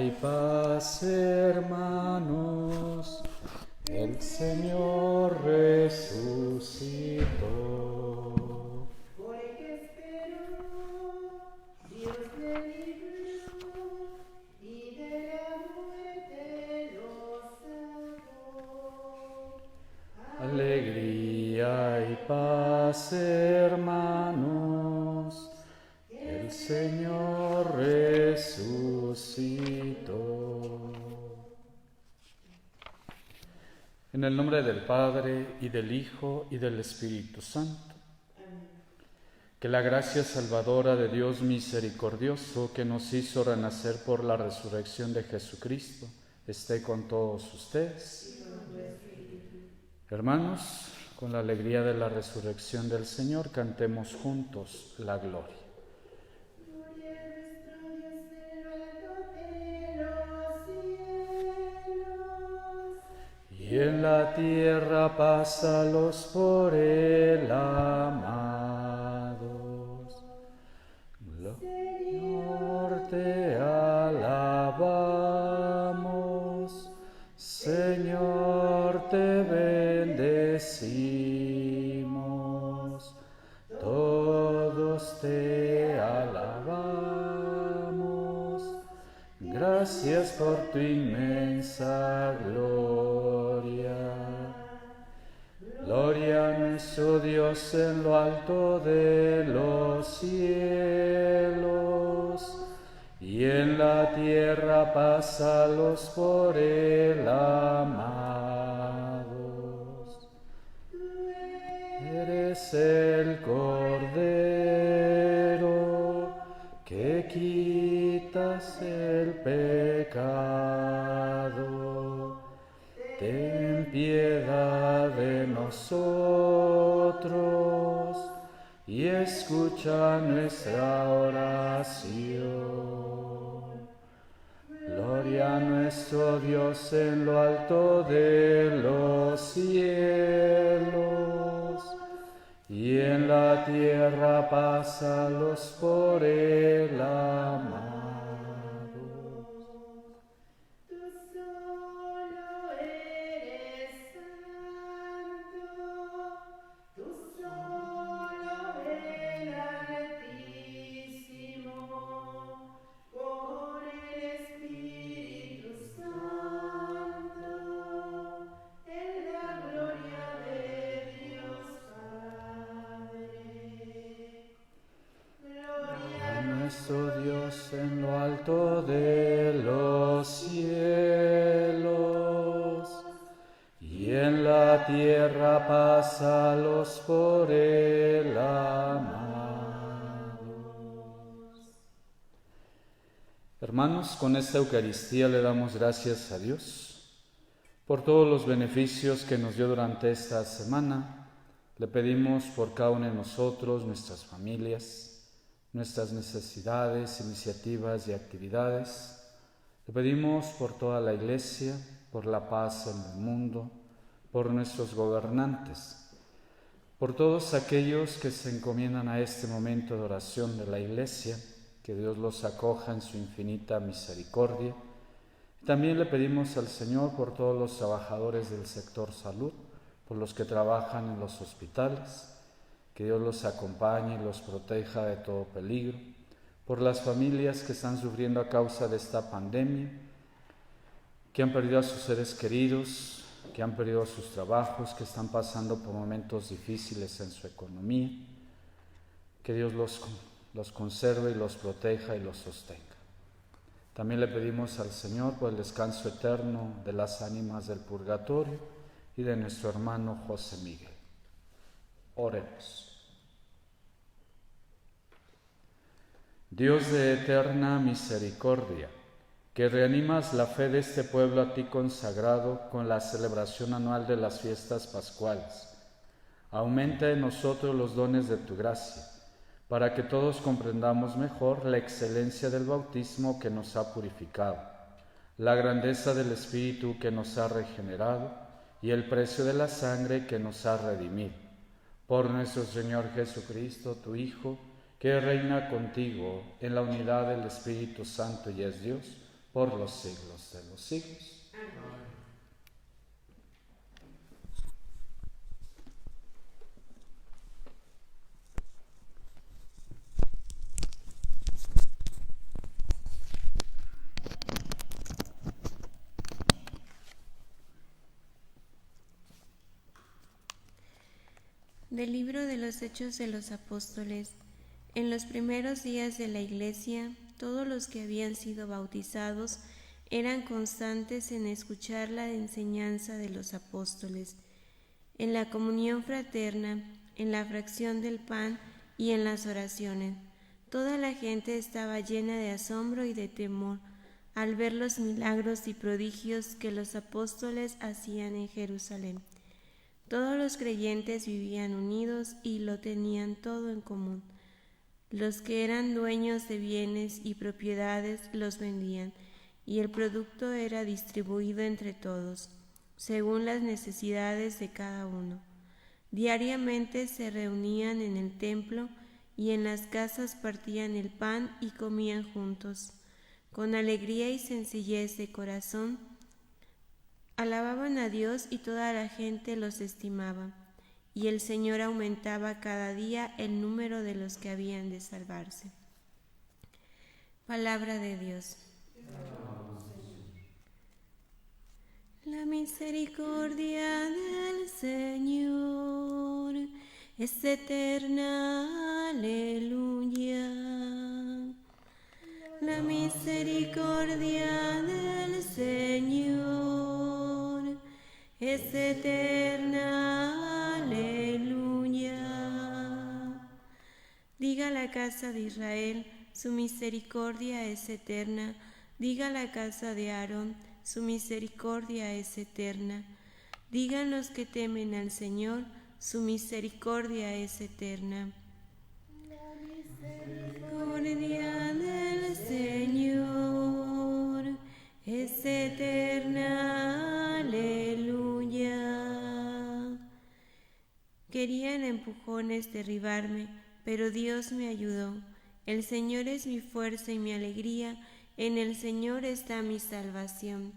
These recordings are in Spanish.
y paz, hermanos. El Señor resucitó. Por el que esperó, Dios le libró y de la muerte lo sacó. Alegría y paz, hermanos. El Señor resucitó. En el nombre del Padre, y del Hijo, y del Espíritu Santo. Que la gracia salvadora de Dios misericordioso, que nos hizo renacer por la resurrección de Jesucristo, esté con todos ustedes. Hermanos, con la alegría de la resurrección del Señor, cantemos juntos la gloria. Gloria a nuestro Dios en lo alto de los cielos. Y en la tierra paz a los por él amados. Señor, te alabamos. Señor, te bendecimos. Todos te alabamos. Gracias por tu inmensa gloria. Gloria a nuestro Dios en lo alto de los cielos, y en la tierra paz a los por él amados. Eres el Cordero que quitas el pecado. Ten piedad de nosotros y escucha nuestra oración. Gloria a nuestro Dios en lo alto de los cielos, y en la tierra paz a los por él amados. Tú solo eres santo, tú solo eres altísimo, con el Espíritu Santo, en la gloria de Dios Padre. Gloria A nuestro Dios en lo alto de los cielos, y en la tierra paz a los por él amados. Hermanos, con esta Eucaristía le damos gracias a Dios por todos los beneficios que nos dio durante esta semana. Le pedimos por cada uno de nosotros, nuestras familias, nuestras necesidades, iniciativas y actividades. Le pedimos por toda la Iglesia, por la paz en el mundo, por nuestros gobernantes, por todos aquellos que se encomiendan a este momento de oración de la Iglesia, que Dios los acoja en su infinita misericordia. También le pedimos al Señor por todos los trabajadores del sector salud, por los que trabajan en los hospitales, que Dios los acompañe y los proteja de todo peligro, por las familias que están sufriendo a causa de esta pandemia, que han perdido a sus seres queridos, que han perdido sus trabajos, que están pasando por momentos difíciles en su economía, que Dios los conserve y los proteja y los sostenga. También le pedimos al Señor por el descanso eterno de las ánimas del purgatorio y de nuestro hermano José Miguel. Oremos. Dios de eterna misericordia, que reanimas la fe de este pueblo a ti consagrado con la celebración anual de las fiestas pascuales, aumenta en nosotros los dones de tu gracia, para que todos comprendamos mejor la excelencia del bautismo que nos ha purificado, la grandeza del Espíritu que nos ha regenerado y el precio de la sangre que nos ha redimido. Por nuestro Señor Jesucristo, tu Hijo, que reina contigo en la unidad del Espíritu Santo y es Dios, por los siglos de los siglos. Amén. Del libro de los Hechos de los Apóstoles. En los primeros días de la Iglesia, todos los que habían sido bautizados eran constantes en escuchar la enseñanza de los apóstoles, en la comunión fraterna, en la fracción del pan y en las oraciones. Toda la gente estaba llena de asombro y de temor al ver los milagros y prodigios que los apóstoles hacían en Jerusalén. Todos los creyentes vivían unidos y lo tenían todo en común. Los que eran dueños de bienes y propiedades los vendían, y el producto era distribuido entre todos, según las necesidades de cada uno. Diariamente se reunían en el templo y en las casas partían el pan y comían juntos. Con alegría y sencillez de corazón, alababan a Dios y toda la gente los estimaba, y el Señor aumentaba cada día el número de los que habían de salvarse. Palabra de Dios. La misericordia del Señor es eterna, aleluya. La misericordia del Señor es eterna, aleluya. Diga la casa de Israel, su misericordia es eterna. Diga la casa de Aarón, su misericordia es eterna. Digan los que temen al Señor, su misericordia es eterna. La misericordia Misericordia del Señor es eterna, aleluya. Querían empujones derribarme, pero Dios me ayudó. El Señor es mi fuerza y mi alegría, en el Señor está mi salvación.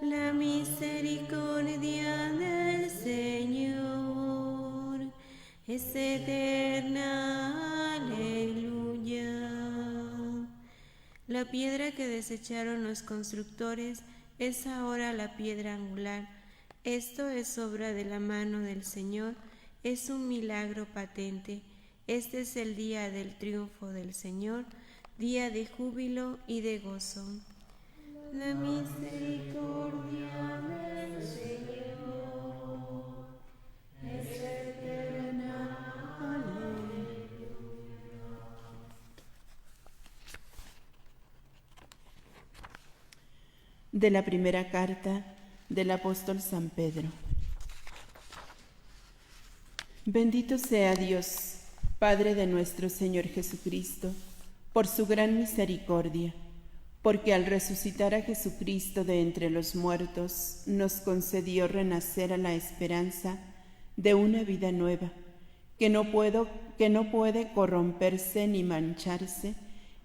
La misericordia del Señor es eterna, aleluya. La piedra que desecharon los constructores es ahora la piedra angular. Esto es obra de la mano del Señor, es un milagro patente. Este es el día del triunfo del Señor, día de júbilo y de gozo. La misericordia del Señor es eterna, aleluya. De la primera carta del apóstol San Pedro. Bendito sea Dios, Padre de nuestro Señor Jesucristo, por su gran misericordia, porque al resucitar a Jesucristo de entre los muertos, nos concedió renacer a la esperanza de una vida nueva, que no puede corromperse ni mancharse,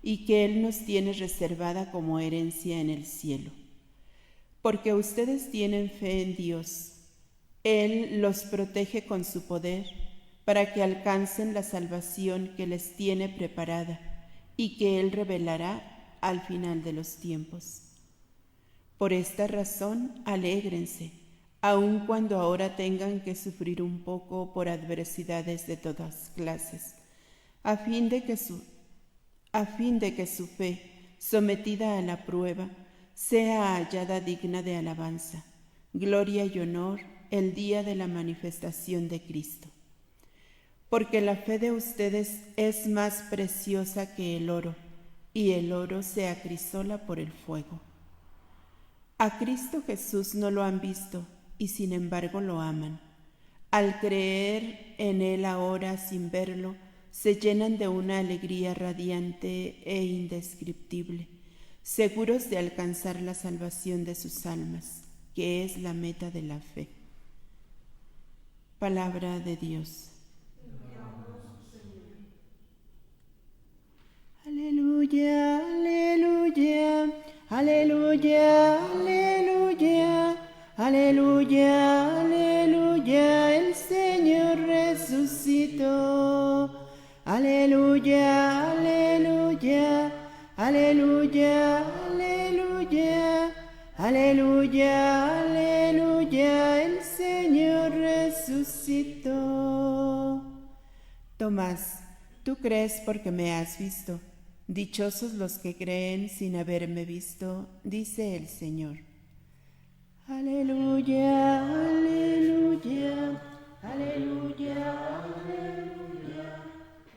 y que Él nos tiene reservada como herencia en el cielo. Porque ustedes tienen fe en Dios, Él los protege con su poder para que alcancen la salvación que les tiene preparada y que Él revelará al final de los tiempos. Por esta razón, alégrense, aun cuando ahora tengan que sufrir un poco por adversidades de todas clases, a fin de que su fe, sometida a la prueba, sea hallada digna de alabanza, gloria y honor el día de la manifestación de Cristo. Porque la fe de ustedes es más preciosa que el oro, y el oro se acrisola por el fuego. A Cristo Jesús no lo han visto, y sin embargo lo aman. Al creer en Él ahora sin verlo, se llenan de una alegría radiante e indescriptible, seguros de alcanzar la salvación de sus almas, que es la meta de la fe. Palabra de Dios. Aleluya, aleluya, Aleluya, aleluya, aleluya, aleluya, el Señor resucitó. Aleluya, aleluya, aleluya, aleluya, aleluya, aleluya, el Señor resucitó. Tomás, tú crees porque me has visto. Dichosos los que creen sin haberme visto, dice el Señor. Aleluya, aleluya, aleluya, aleluya,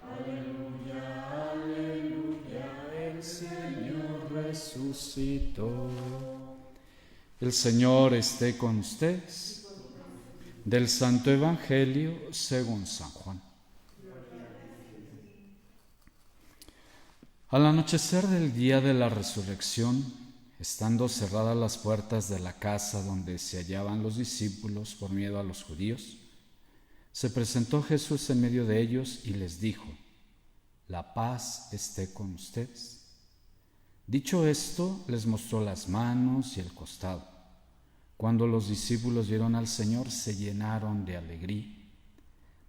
aleluya, aleluya, el Señor resucitó. El Señor esté con ustedes. Del Santo Evangelio según San Juan. Al anochecer del día de la resurrección, estando cerradas las puertas de la casa donde se hallaban los discípulos por miedo a los judíos, se presentó Jesús en medio de ellos y les dijo: «La paz esté con ustedes». Dicho esto, les mostró las manos y el costado. Cuando los discípulos vieron al Señor, se llenaron de alegría.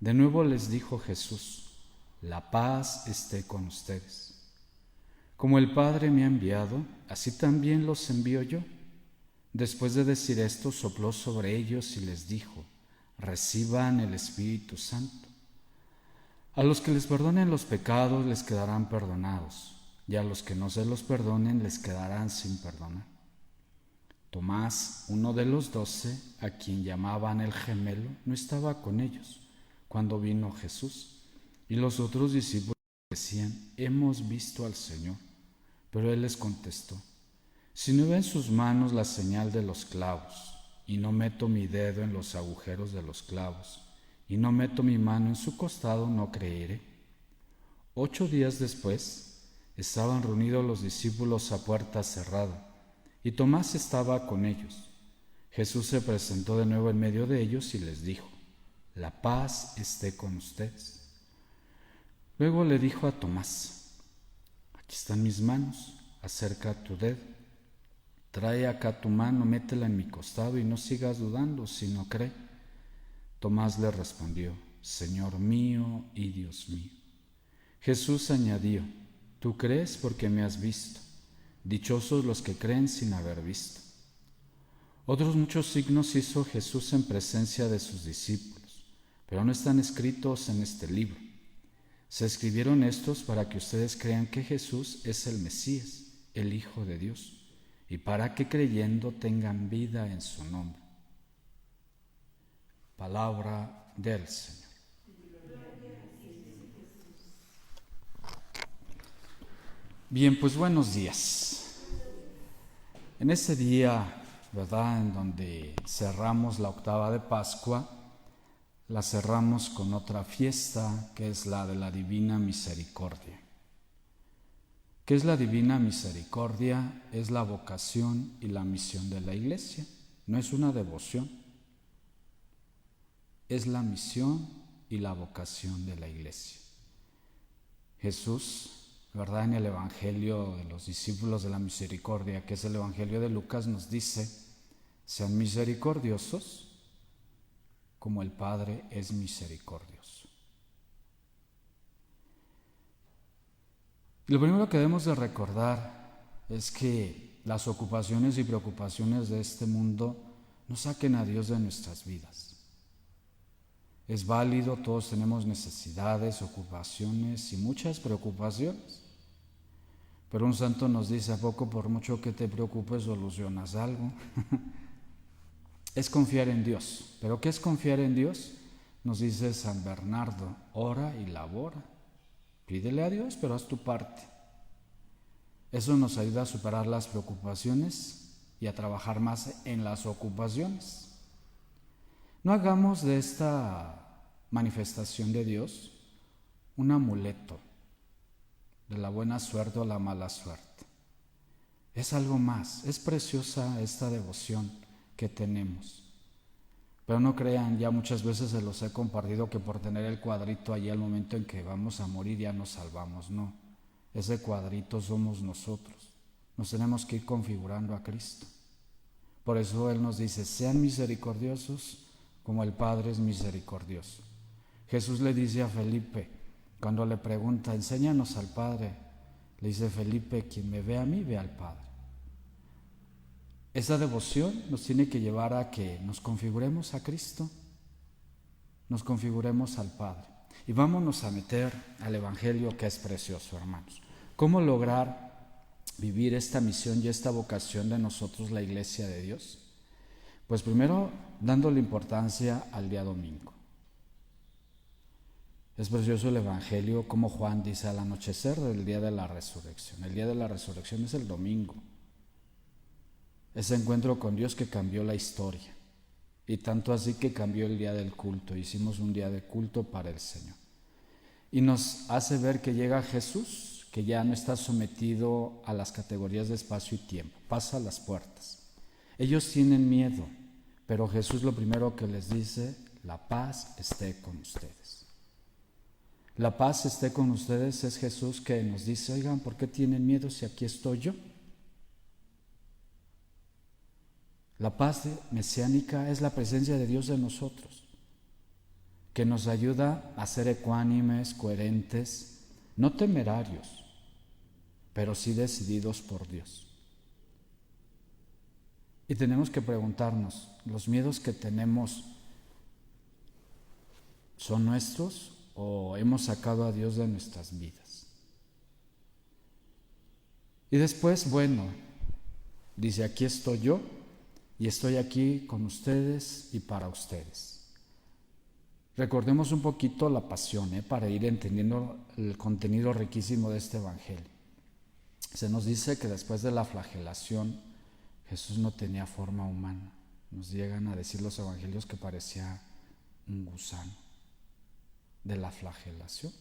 De nuevo les dijo Jesús: «La paz esté con ustedes. Como el Padre me ha enviado, así también los envío yo». Después de decir esto, sopló sobre ellos y les dijo: «Reciban el Espíritu Santo. A los que les perdonen los pecados les quedarán perdonados, y a los que no se los perdonen les quedarán sin perdonar». Tomás, uno de los 12, a quien llamaban el gemelo, no estaba con ellos cuando vino Jesús, y los otros discípulos decían: «Hemos visto al Señor». Pero él les contestó: «Si no veo en sus manos la señal de los clavos, y no meto mi dedo en los agujeros de los clavos, y no meto mi mano en su costado, no creeré». 8 días después, estaban reunidos los discípulos a puerta cerrada, y Tomás estaba con ellos. Jesús se presentó de nuevo en medio de ellos y les dijo: «La paz esté con ustedes». Luego le dijo a Tomás: «Aquí están mis manos, acerca tu dedo, trae acá tu mano, métela en mi costado y no sigas dudando, sino cree». Tomás le respondió: «Señor mío y Dios mío». Jesús añadió: «Tú crees porque me has visto. Dichosos los que creen sin haber visto». Otros muchos signos hizo Jesús en presencia de sus discípulos, pero no están escritos en este libro. Se escribieron estos para que ustedes crean que Jesús es el Mesías, el Hijo de Dios, y para que creyendo tengan vida en su nombre. Palabra del Señor. Bien, pues buenos días. En este día, ¿verdad?, en donde cerramos la octava de Pascua, la cerramos con otra fiesta, que es la de la Divina Misericordia. ¿Qué es la Divina Misericordia? Es la vocación y la misión de la Iglesia. No es una devoción. Es la misión y la vocación de la Iglesia. Jesús, ¿verdad?, en el Evangelio de los discípulos de la misericordia, que es el Evangelio de Lucas, nos dice: «Sean misericordiosos como el Padre es misericordioso». Y lo primero que debemos de recordar es que las ocupaciones y preocupaciones de este mundo no saquen a Dios de nuestras vidas. Es válido, todos tenemos necesidades, ocupaciones y muchas preocupaciones. Pero un santo nos dice: ¿a poco por mucho que te preocupes solucionas algo? Es confiar en Dios. ¿Pero qué es confiar en Dios? Nos dice San Bernardo: ora y labora. Pídele a Dios, pero haz tu parte. Eso nos ayuda a superar las preocupaciones y a trabajar más en las ocupaciones. No hagamos de esta manifestación de Dios un amuleto de la buena suerte o la mala suerte. Es algo más. Es preciosa esta devoción que tenemos. Pero no crean, ya muchas veces se los he compartido, que por tener el cuadrito allí al momento en que vamos a morir ya nos salvamos. No, ese cuadrito somos nosotros. nos tenemos que ir configurando a Cristo. Por eso Él nos dice, sean misericordiosos como el Padre es misericordioso. Jesús le dice a Felipe, cuando le pregunta, enséñanos al Padre, le dice Felipe, quien me ve a mí, ve al Padre. Esa devoción nos tiene que llevar a que nos configuremos a Cristo, nos configuremos al Padre. Y vámonos a meter al Evangelio, que es precioso, hermanos. ¿Cómo lograr vivir esta misión y esta vocación de nosotros, la Iglesia de Dios? Pues primero, dándole importancia al día domingo. Es precioso el Evangelio, como Juan dice al anochecer del día de la resurrección. El día de la resurrección es el domingo. Ese encuentro con Dios que cambió la historia. Y tanto así que cambió el día del culto. Hicimos un día de culto para el Señor. Y nos hace ver que llega Jesús, que ya no está sometido a las categorías de espacio y tiempo. Pasa a las puertas. Ellos tienen miedo, pero Jesús lo primero que les dice, la paz esté con ustedes. La paz esté con ustedes es Jesús que nos dice, oigan, ¿por qué tienen miedo si aquí estoy yo? La paz mesiánica es la presencia de Dios en nosotros, que nos ayuda a ser ecuánimes, coherentes, no temerarios, pero sí decididos por Dios. Y tenemos que preguntarnos, ¿los miedos que tenemos son nuestros o hemos sacado a Dios de nuestras vidas? Y después, bueno, dice, aquí estoy yo y estoy aquí con ustedes y para ustedes. Recordemos un poquito la pasión, para ir entendiendo el contenido riquísimo de este Evangelio. Se nos dice que después de la flagelación, Jesús no tenía forma humana. Nos llegan a decir los evangelios que parecía un gusano de la flagelación.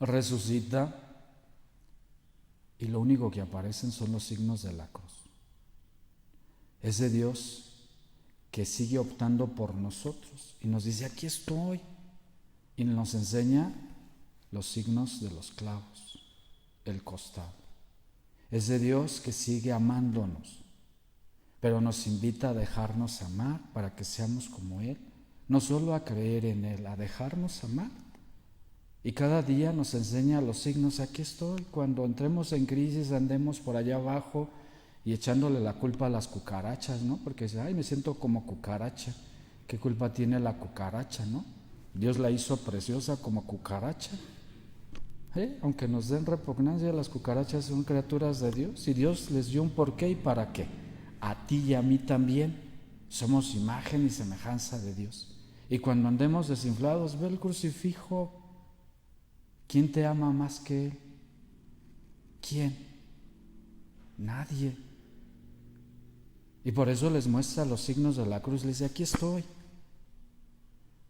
Resucita y lo único que aparecen son los signos de la cruz. Ese Dios que sigue optando por nosotros y nos dice, aquí estoy, y nos enseña los signos de los clavos, el costado. Ese Dios que sigue amándonos, pero nos invita a dejarnos amar para que seamos como Él, no solo a creer en Él, a dejarnos amar. Y cada día nos enseña los signos, aquí estoy, cuando entremos en crisis andemos por allá abajo y echándole la culpa a las cucarachas, ¿no? Porque dice, ay, me siento como cucaracha. ¿Qué culpa tiene la cucaracha, no? Dios la hizo preciosa como cucaracha. Aunque nos den repugnancia, las cucarachas son criaturas de Dios y Dios les dio un porqué y para qué. A ti y a mí también somos imagen y semejanza de Dios. Y cuando andemos desinflados, ve el crucifijo. ¿Quién te ama más que Él? ¿Quién? Nadie. Y por eso les muestra los signos de la cruz, les dice, aquí estoy.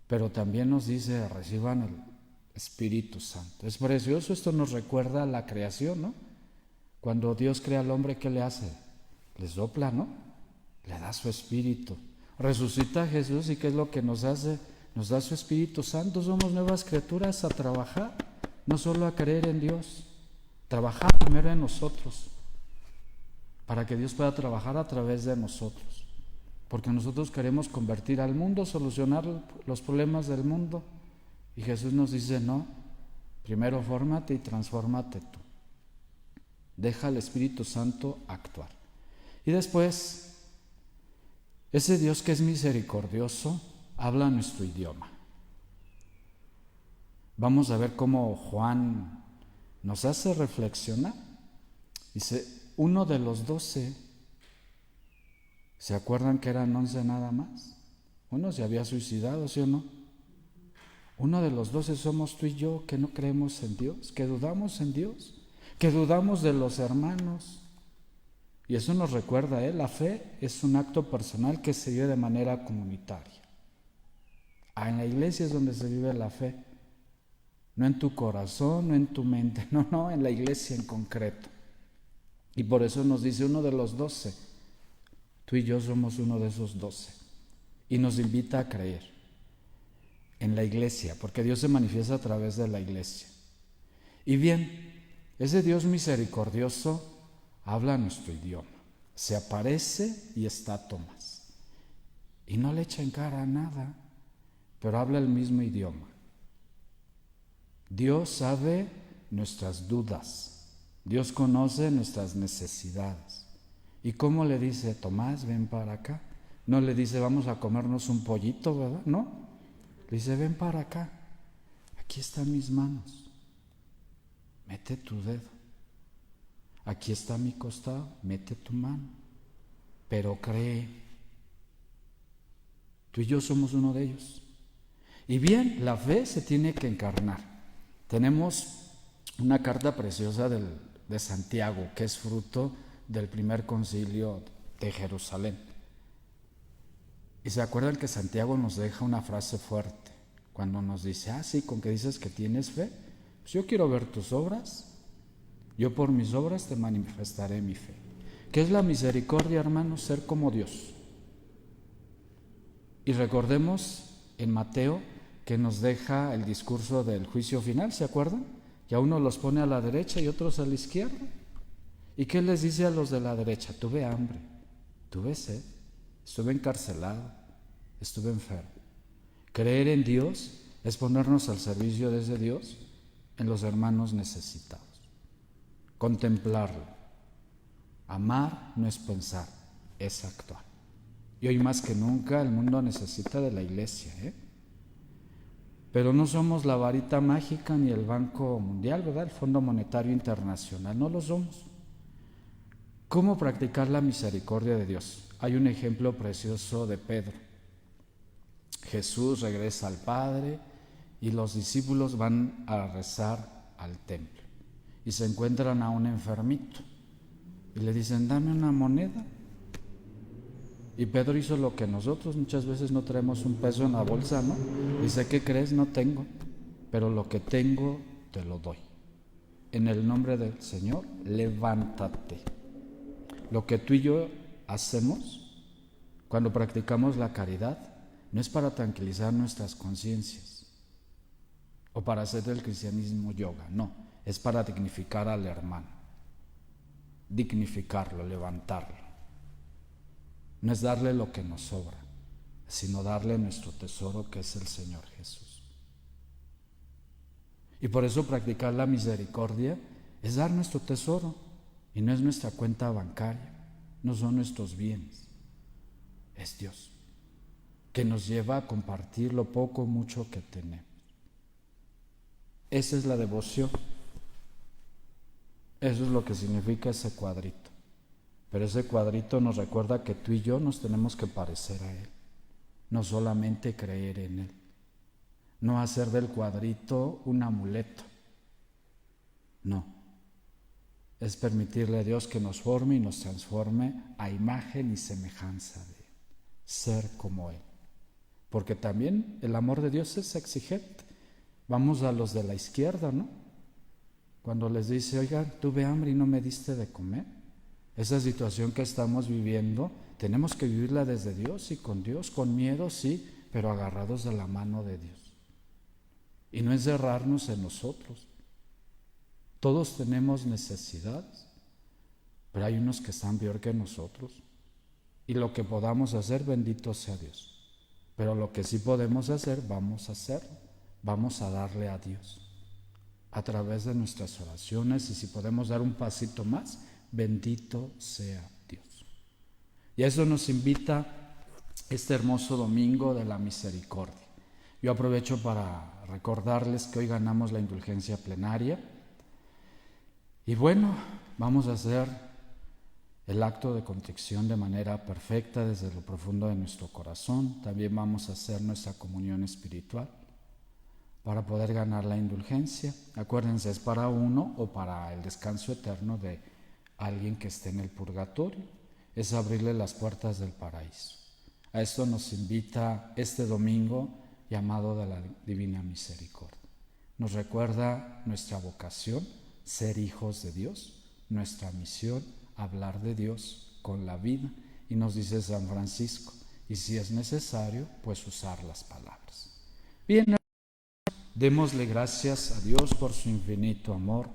Pero también nos dice, reciban el Espíritu Santo. Es precioso, esto nos recuerda a la creación, ¿no? Cuando Dios crea al hombre, ¿qué le hace? Le sopla, ¿no? Le da su Espíritu. Resucita a Jesús y ¿qué es lo que nos hace? Nos da su Espíritu Santo. Somos nuevas criaturas a trabajar, no solo a creer en Dios. Trabajar primero en nosotros, para que Dios pueda trabajar a través de nosotros. Porque nosotros queremos convertir al mundo, solucionar los problemas del mundo. Y Jesús nos dice, no, primero fórmate y transfórmate tú. Deja al Espíritu Santo actuar. Y después, ese Dios que es misericordioso, habla nuestro idioma. Vamos a ver cómo Juan nos hace reflexionar. Dice, uno de los 12, ¿se acuerdan que eran 11 nada más? Uno se había suicidado, ¿sí o no? Uno de los 12 somos tú y yo, que no creemos en Dios, que dudamos en Dios, que dudamos de los hermanos. Y eso nos recuerda, la fe es un acto personal que se vive de manera comunitaria. En la iglesia es donde se vive la fe, no en tu corazón, no en tu mente, no, en la iglesia en concreto. Y por eso nos dice uno de los 12, tú y yo somos uno de esos 12. Y nos invita a creer en la iglesia, porque Dios se manifiesta a través de la iglesia. Y bien, Ese Dios misericordioso habla nuestro idioma. Se aparece y está Tomás. Y no le echa en cara nada, pero habla el mismo idioma. Dios sabe nuestras dudas. Dios conoce nuestras necesidades. ¿Y cómo le dice, Tomás, ven para acá? No le dice, vamos a comernos un pollito, ¿verdad? No. Le dice, ven para acá. Aquí están mis manos. Mete tu dedo. Aquí está mi costado. Mete tu mano. Pero cree. Tú y yo somos uno de ellos. Y bien, la fe se tiene que encarnar. Tenemos una carta preciosa de Santiago, que es fruto del primer concilio de Jerusalén. Y se acuerdan que Santiago nos deja una frase fuerte, cuando nos dice, sí, con que dices que tienes fe, pues yo quiero ver tus obras, yo por mis obras te manifestaré mi fe. ¿Qué es la misericordia, hermanos? Ser como Dios. Y recordemos en Mateo que nos deja el discurso del juicio final, ¿se acuerdan? Que a uno los pone a la derecha y otros a la izquierda. ¿Y qué les dice a los de la derecha? Tuve hambre, tuve sed, estuve encarcelado, estuve enfermo. Creer en Dios es ponernos al servicio de ese Dios en los hermanos necesitados. Contemplarlo. Amar no es pensar, es actuar. Y hoy más que nunca el mundo necesita de la iglesia, Pero no somos la varita mágica ni el Banco Mundial, ¿verdad? El Fondo Monetario Internacional, no lo somos. ¿Cómo practicar la misericordia de Dios? Hay un ejemplo precioso de Pedro. Jesús regresa al Padre y los discípulos van a rezar al templo y se encuentran a un enfermito y le dicen, dame una moneda. Y Pedro hizo lo que nosotros muchas veces no traemos un peso en la bolsa, ¿no? Dice, ¿qué crees? No tengo, pero lo que tengo te lo doy. En el nombre del Señor, levántate. Lo que tú y yo hacemos cuando practicamos la caridad no es para tranquilizar nuestras conciencias o para hacer del cristianismo yoga, no, es para dignificar al hermano, dignificarlo, levantarlo. No es darle lo que nos sobra, sino darle nuestro tesoro que es el Señor Jesús. Y por eso practicar la misericordia es dar nuestro tesoro y no es nuestra cuenta bancaria, no son nuestros bienes, es Dios, que nos lleva a compartir lo poco o mucho que tenemos. Esa es la devoción. Eso es lo que significa ese cuadrito. Pero ese cuadrito nos recuerda que tú y yo nos tenemos que parecer a Él, no solamente creer en Él, no hacer del cuadrito un amuleto, no, es permitirle a Dios que nos forme y nos transforme a imagen y semejanza de Él, ser como Él, porque también el amor de Dios es exigente. Vamos a los de la izquierda, ¿no? Cuando les dice, oigan, tuve hambre y no me diste de comer. Esa situación que estamos viviendo, tenemos que vivirla desde Dios y con Dios, con miedo, sí, pero agarrados de la mano de Dios. Y no encerrarnos en nosotros. Todos tenemos necesidades, pero hay unos que están peor que nosotros. Y lo que podamos hacer, bendito sea Dios. Pero lo que sí podemos hacer, vamos a hacerlo. Vamos a darle a Dios a través de nuestras oraciones, y si podemos dar un pasito más, bendito sea Dios. Y a eso nos invita este hermoso domingo de la misericordia. Yo aprovecho para recordarles que hoy ganamos la indulgencia plenaria. Y bueno, vamos a hacer el acto de contrición de manera perfecta desde lo profundo de nuestro corazón. También vamos a hacer nuestra comunión espiritual para poder ganar la indulgencia. Acuérdense, es para uno o para el descanso eterno de alguien que esté en el purgatorio. Es abrirle las puertas del paraíso. A esto nos invita este domingo llamado de la Divina Misericordia. Nos recuerda nuestra vocación, ser hijos de Dios, nuestra misión, hablar de Dios con la vida, y nos dice San Francisco, y si es necesario, pues usar las palabras. Bien, démosle gracias a Dios por su infinito amor,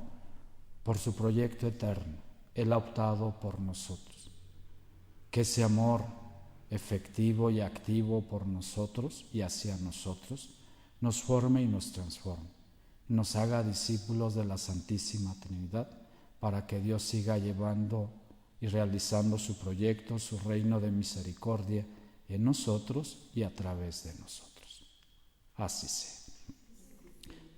por su proyecto eterno, Él ha optado por nosotros. Que ese amor efectivo y activo por nosotros y hacia nosotros nos forme y nos transforme, nos haga discípulos de la Santísima Trinidad, para que Dios siga llevando y realizando su proyecto, su reino de misericordia en nosotros y a través de nosotros. Así sea.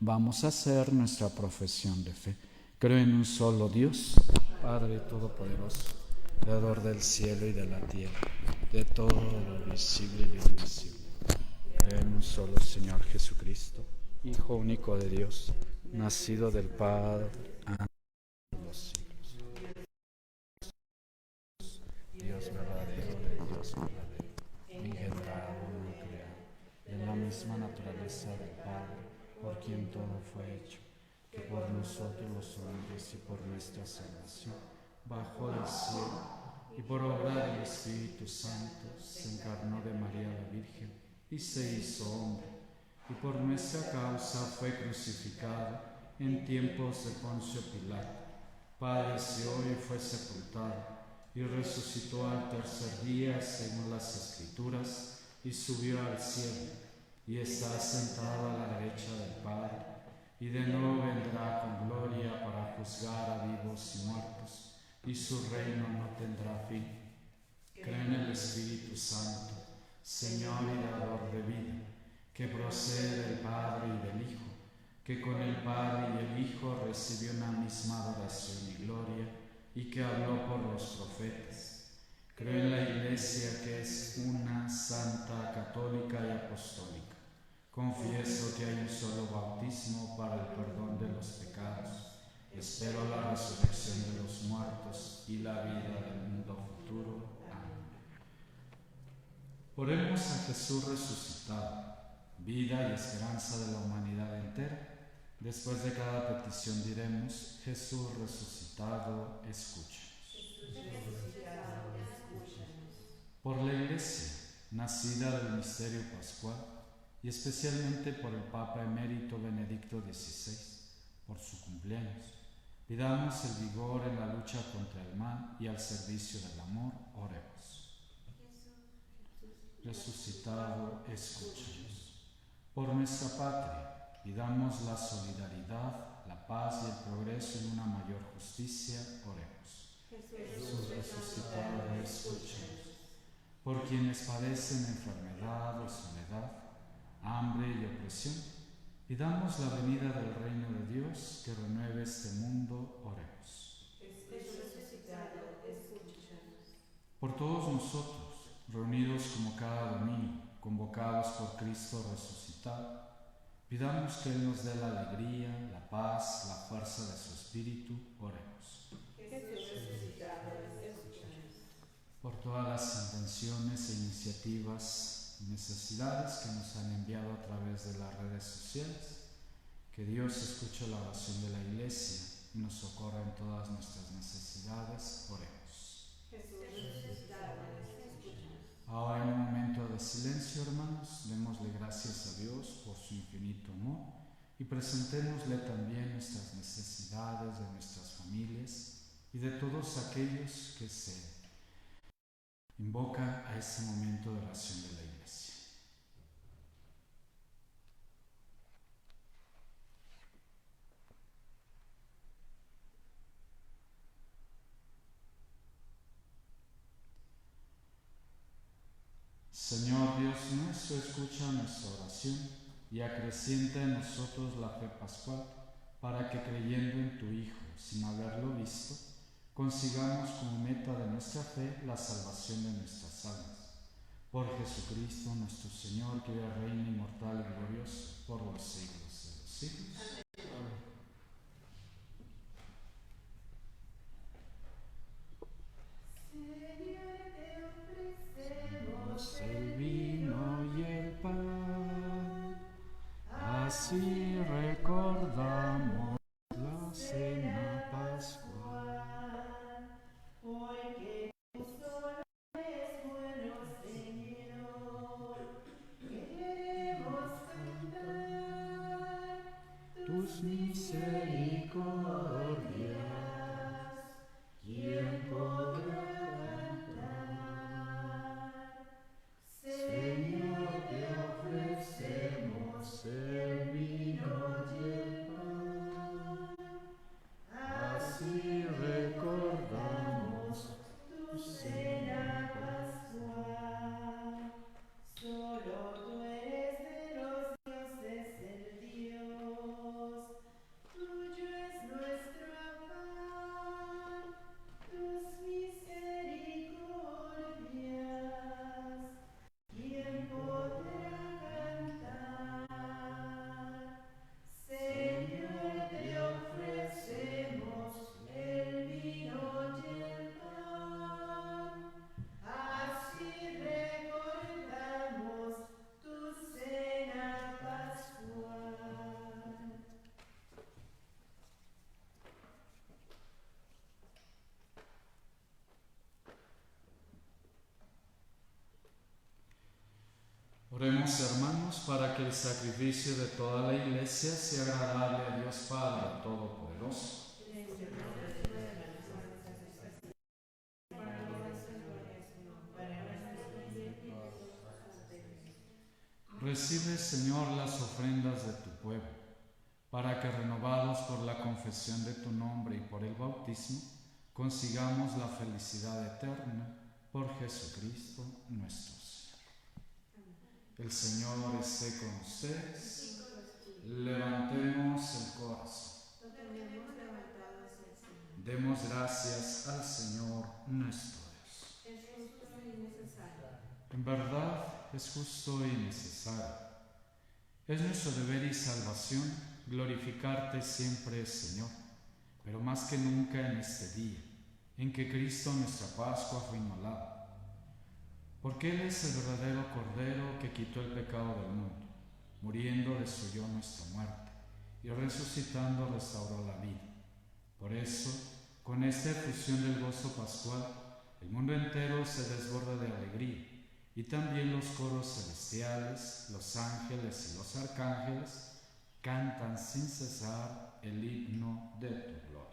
Vamos a hacer nuestra profesión de fe. Creo en un solo Dios, Padre Todopoderoso, Creador del cielo y de la tierra, de todo lo visible y lo invisible. Creo en un solo Señor Jesucristo, Hijo único de Dios, nacido del Padre antes de los siglos. Dios verdadero de Dios verdadero, engendrado, no creado, en la misma naturaleza del Padre, por quien todo fue hecho, que por nosotros los hombres y por nuestra salvación bajó del cielo, y por obra del Espíritu Santo se encarnó de María la Virgen y se hizo hombre, y por nuestra causa fue crucificado en tiempos de Poncio Pilato, padeció y fue sepultado, y resucitó al tercer día según las Escrituras, y subió al cielo, y está sentado a la derecha del Padre, y de nuevo vendrá con gloria para juzgar a vivos y muertos, y su reino no tendrá fin. Creo en el Espíritu Santo, Señor y dador de vida, que procede del Padre y del Hijo, que con el Padre y el Hijo recibió una misma adoración y gloria, y que habló por los profetas. Creo en la Iglesia, que es una, santa, católica y apostólica. Confieso que hay un solo bautismo para el perdón de los pecados. Espero la resurrección de los muertos y la vida del mundo futuro. Amén. Oremos a Jesús resucitado, vida y esperanza de la humanidad entera. Después de cada petición diremos: Jesús resucitado, escúchanos. Por la Iglesia, nacida del misterio pascual, y especialmente por el Papa emérito Benedicto XVI, por su cumpleaños, pidamos el vigor en la lucha contra el mal y al servicio del amor. Oremos. Resucitado, escúchanos. Por nuestra patria, pidamos la solidaridad, la paz y el progreso en una mayor justicia. Oremos. Jesús resucitado, escúchanos. Por quienes padecen enfermedad o soledad, hambre y opresión, pidamos la venida del reino de Dios, que renueve este mundo. Oremos. Jesús resucitado, escúchanos. Por todos nosotros, reunidos como cada domingo, convocados por Cristo resucitado, pidamos que Él nos dé la alegría, la paz, la fuerza de su Espíritu. Oremos. Jesús resucitado, escúchanos. Por todas las intenciones e iniciativas, necesidades que nos han enviado a través de las redes sociales, que Dios escuche la oración de la Iglesia y nos socorra en todas nuestras necesidades. Oremos. Jesús resucitado, escúchanos. Ahora, en un momento de silencio, hermanos, démosle gracias a Dios por su infinito amor y presentémosle también nuestras necesidades de nuestras familias y de todos aquellos que se invocan a este momento de oración de la Iglesia. Señor Dios nuestro, escucha nuestra oración y acrecienta en nosotros la fe pascual, para que creyendo en tu Hijo, sin haberlo visto, consigamos como meta de nuestra fe la salvación de nuestras almas. Por Jesucristo nuestro Señor, que reina inmortal y glorioso por los siglos de los siglos. Amén. El vino y el pan, así recordamos la cena pascual. Hoy que tú solo eres bueno, Señor, queremos cantar tus misericordias. Oremos, hermanos, para que el sacrificio de toda la Iglesia sea agradable a Dios Padre Todopoderoso. Recibe, Señor, las ofrendas de tu pueblo, para que, renovados por la confesión de tu nombre y por el bautismo, consigamos la felicidad eterna por Jesucristo nuestro Señor. El Señor esté con ustedes. Levantemos el corazón. Demos gracias al Señor nuestro Dios. En verdad es justo y necesario. Es nuestro deber y salvación glorificarte siempre, Señor, pero más que nunca en este día, en que Cristo nuestra Pascua fue inmolado. Porque Él es el verdadero Cordero que quitó el pecado del mundo, muriendo destruyó nuestra muerte y resucitando restauró la vida. Por eso, con esta efusión del gozo pascual, el mundo entero se desborda de alegría, y también los coros celestiales, los ángeles y los arcángeles cantan sin cesar el himno de tu gloria.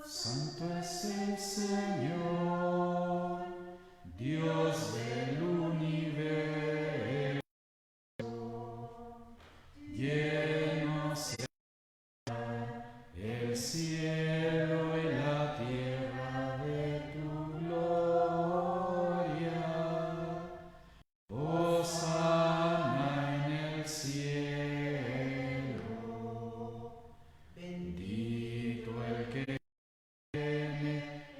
Santo es el Señor, Dios del universo, lleno sea el cielo y la tierra de tu gloria. Hosana en el cielo, bendito el que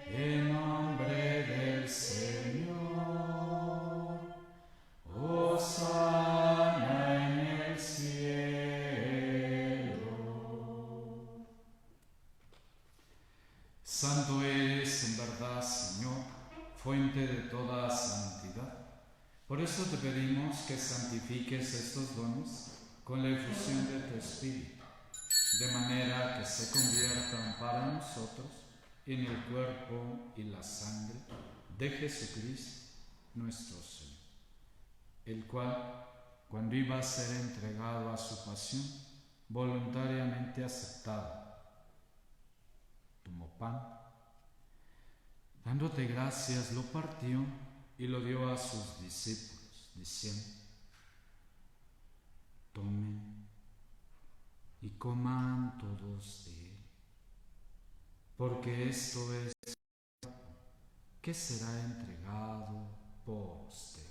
en nombre del Señor. Hosana en el cielo. Santo eres en verdad, Señor, fuente de toda santidad. Por eso te pedimos que santifiques estos dones con la efusión de tu Espíritu, de manera que se conviertan para nosotros en el cuerpo y la sangre de Jesucristo nuestro Señor, el cual, cuando iba a ser entregado a su pasión, voluntariamente aceptado, tomó pan, dándote gracias, lo partió y lo dio a sus discípulos, diciendo: tomen y coman todos de él, porque esto es que será entregado por ustedes.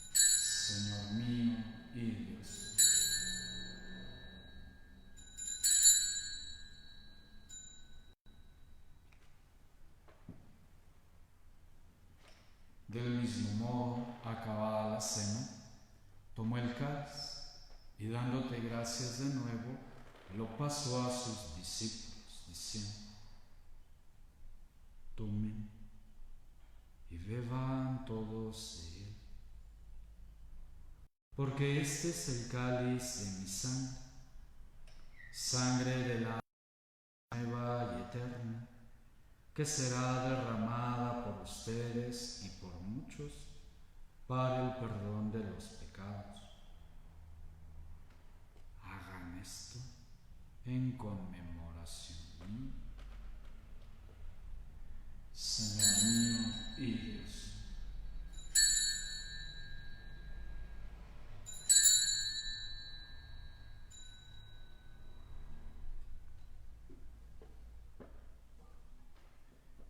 Señor mío y Dios. Del mismo modo, acabada la cena, tomó el cáliz y, dándote gracias de nuevo, lo pasó a sus discípulos, diciendo: tomen y beban todos de él, porque este es el cáliz de mi sangre, sangre de la nueva y eterna, que será derramada por ustedes y por muchos para el perdón de los pecados. Hagan esto en conmemoración mía. Señor mío y Dios.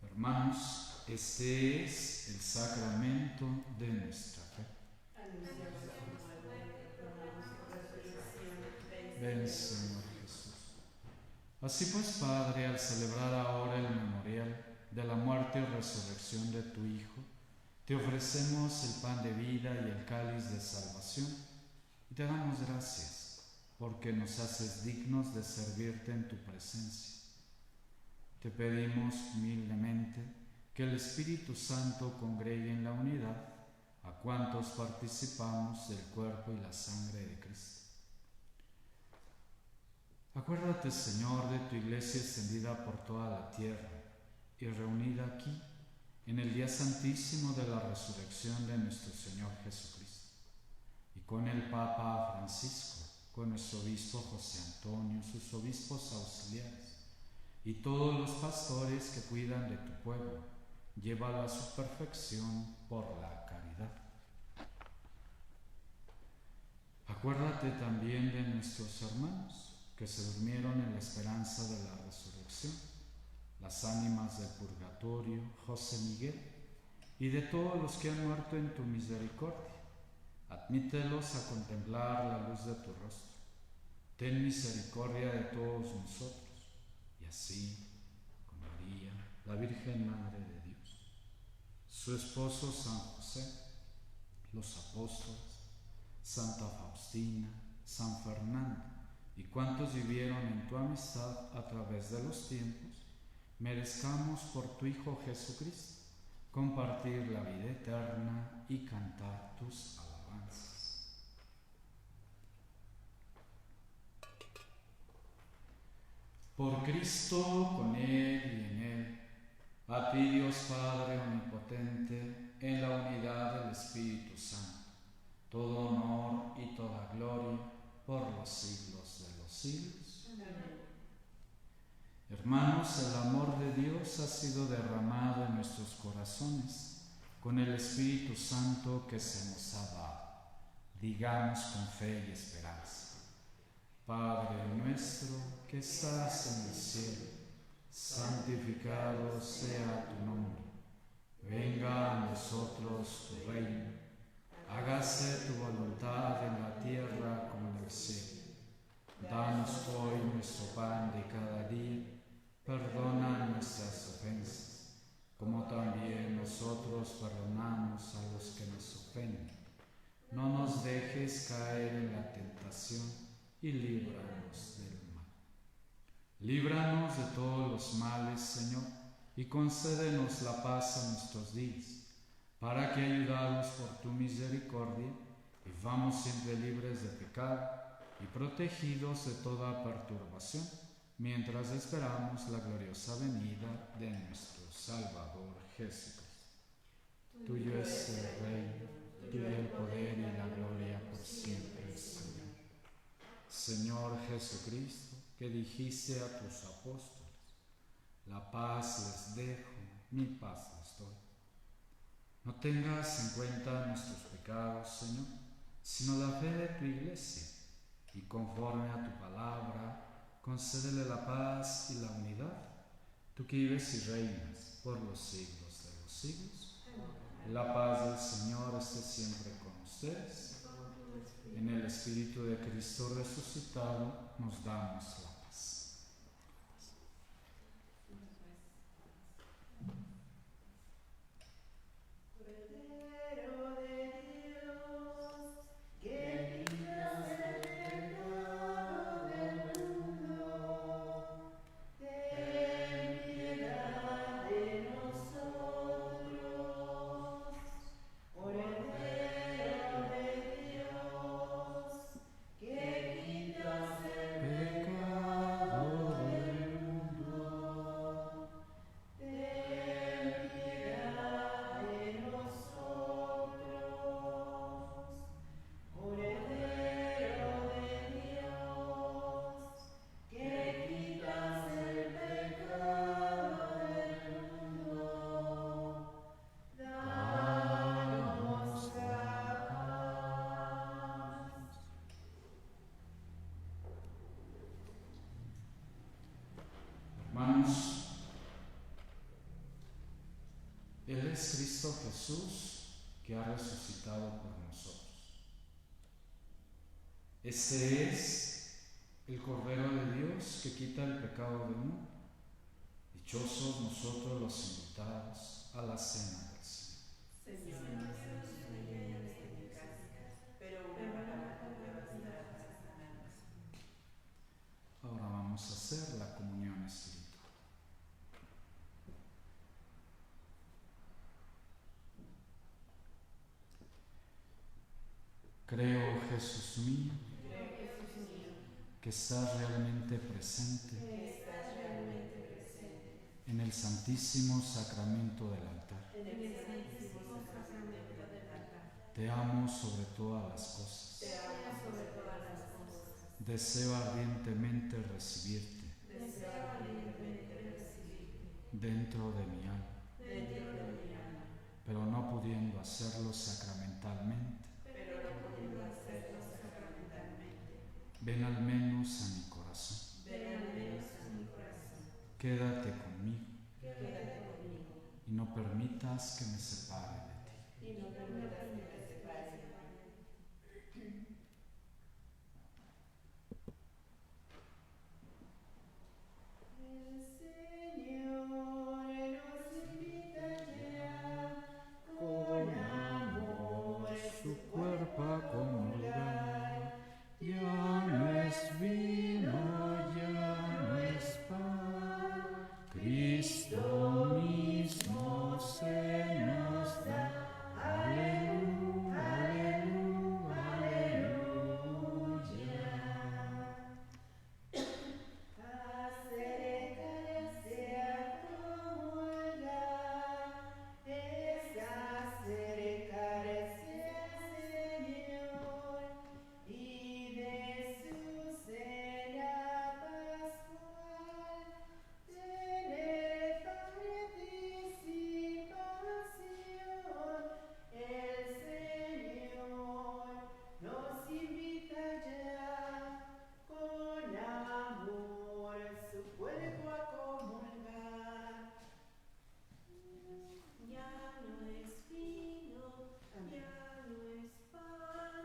Hermanos, este es el sacramento de nuestra fe. Ven, Señor Jesús. Así pues, Padre, al celebrar ahora el memorial de la muerte y resurrección de tu Hijo, te ofrecemos el pan de vida y el cáliz de salvación, y te damos gracias, porque nos haces dignos de servirte en tu presencia. Te pedimos humildemente que el Espíritu Santo congregue en la unidad a cuantos participamos del cuerpo y la sangre de Cristo. Acuérdate, Señor, de tu Iglesia extendida por toda la tierra y reunida aquí en el día santísimo de la resurrección de nuestro Señor Jesucristo, y con el Papa Francisco, con nuestro obispo José Antonio, sus obispos auxiliares, y todos los pastores que cuidan de tu pueblo, llévalo a su perfección por la caridad. Acuérdate también de nuestros hermanos que se durmieron en la esperanza de la resurrección, las ánimas del purgatorio, José Miguel, y de todos los que han muerto en tu misericordia. Admítelos a contemplar la luz de tu rostro. Ten misericordia de todos nosotros, y así, con María, la Virgen Madre de Dios, su esposo San José, los apóstoles, Santa Faustina, San Fernando, y cuantos vivieron en tu amistad a través de los tiempos, merezcamos por tu Hijo Jesucristo compartir la vida eterna y cantar tus alabanzas. Por Cristo, con Él y en Él, a ti Dios Padre Omnipotente, en la unidad del Espíritu Santo, todo honor y toda gloria por los siglos de los siglos. Amén. Hermanos, el amor de Dios ha sido derramado en nuestros corazones con el Espíritu Santo que se nos ha dado. Digamos con fe y esperanza: Padre nuestro que estás en el cielo, santificado sea tu nombre. Venga a nosotros tu reino. Hágase tu voluntad en la tierra como en el cielo. Danos hoy nuestro pan de cada día. Perdona nuestras ofensas, como también nosotros perdonamos a los que nos ofenden. No nos dejes caer en la tentación y líbranos del mal. Líbranos de todos los males, Señor, y concédenos la paz en nuestros días, para que, ayudados por tu misericordia, vivamos siempre libres de pecado y protegidos de toda perturbación, mientras esperamos la gloriosa venida de nuestro Salvador Jesucristo. Tuyo es el reino, tuyo el poder y la gloria por siempre, Señor. Señor Jesucristo, que dijiste a tus apóstoles: la paz les dejo, mi paz les doy. No tengas en cuenta nuestros pecados, Señor, sino la fe de tu Iglesia, y conforme a tu palabra, concédele la paz y la unidad, tú que vives y reinas por los siglos de los siglos. La paz del Señor esté siempre con ustedes. En el Espíritu de Cristo resucitado nos damos la paz. Hermanos, Él es Cristo Jesús que ha resucitado por nosotros. Este es el Cordero de Dios que quita el pecado del mundo. Dichosos nosotros los invitados a la cena del Señor. Ahora vamos a hacer la comunión espiritual. Creo, Jesús mío, que estás realmente presente en el santísimo sacramento del altar. en el santísimo sacramento del altar. Te amo sobre todas las cosas. Te amo sobre todas las cosas. Deseo ardientemente recibirte Deseo ardientemente recibirte dentro de mi alma, dentro de mi alma, pero no pudiendo hacerlo sacramentalmente. pero no pudiendo hacerlo sacramentalmente. Ven al menos a mi corazón. Ven al menos a mi corazón. Quédate conmigo Quédate conmigo y no permitas que me separe de ti. y no permitas que te separes de mí. El Señor nos invita ya con amor Su cuerpo a comulgar, ya no es vino, ya no es pan. Cristo mismo se nos da. Aleluya, aleluya, aleluya. acercarse a comulgar, es acercarse al Señor y de su cena pascual tener participación. El Señor nos invita ya con amor su cuerpo a comulgar. Ya no es vino, ya no es pan,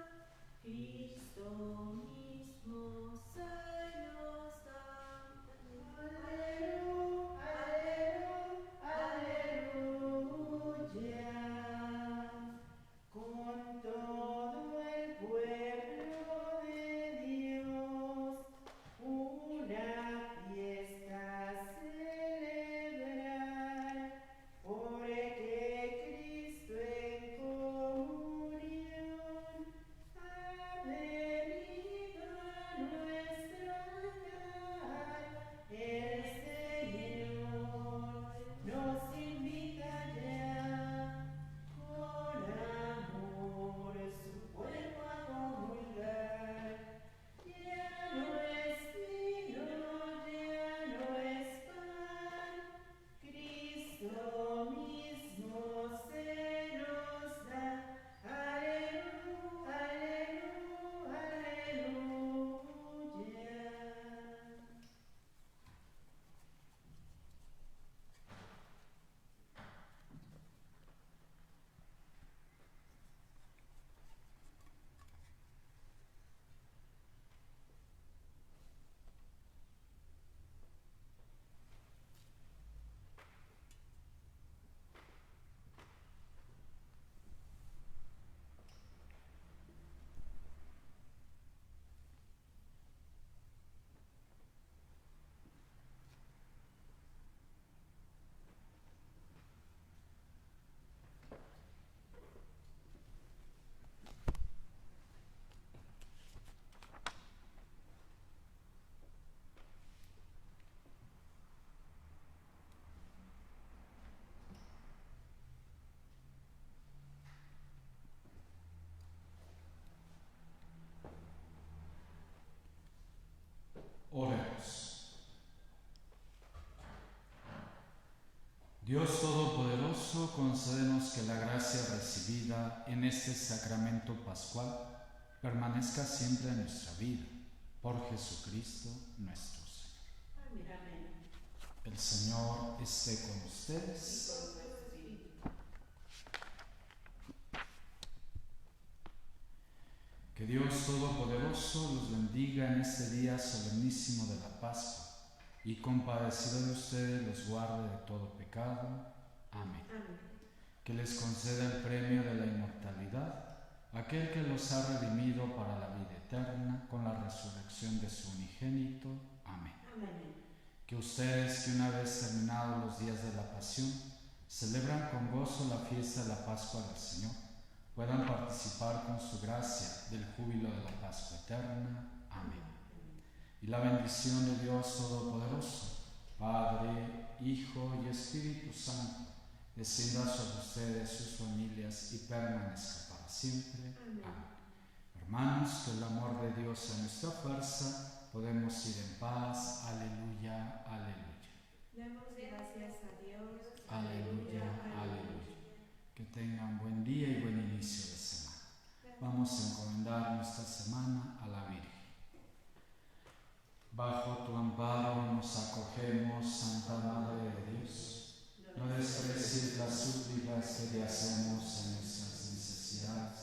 Cristo mismo se nos da. Aleluya, aleluya, aleluya. Con todo el pueblo de Dios, una fiesta celebrar, porque Cristo en comunión ha venido a nuestro hogar. El Señor nos invita ya con amor su cuerpo a comulgar. Ya no es vino, ya no es pan, Cristo mismo se nos da. Aleluya, aleluya, aleluya. Oremos. Dios Todopoderoso, concédenos que la gracia recibida en este sacramento pascual permanezca siempre en nuestra vida, por Jesucristo nuestro Señor. Amén. El Señor esté con ustedes. Que Dios Todopoderoso los bendiga en este día solemnísimo de la Pascua y compadecido de ustedes los guarde de todo pecado. Amén. Que les conceda el premio de la inmortalidad, aquel que los ha redimido para la vida eterna con la resurrección de su unigénito. Amén. Que ustedes, que una vez terminados los días de la pasión, celebran con gozo la fiesta de la Pascua del Señor, puedan participar con su gracia del júbilo de la Pascua eterna. Amén. Y la bendición de Dios Todopoderoso, Padre, Hijo y Espíritu Santo, descienda sobre ustedes, sus familias y permanezca para siempre. Amén. Hermanos, que el amor de Dios sea nuestra fuerza, podemos ir en paz. Aleluya, aleluya. Demos gracias a Dios. Aleluya, aleluya. Que tengan buen día y buen inicio de semana. Vamos a encomendar nuestra semana a la Virgen. Bajo tu amparo nos acogemos, Santa Madre de Dios. No desprecies las súplicas que te hacemos en nuestras necesidades.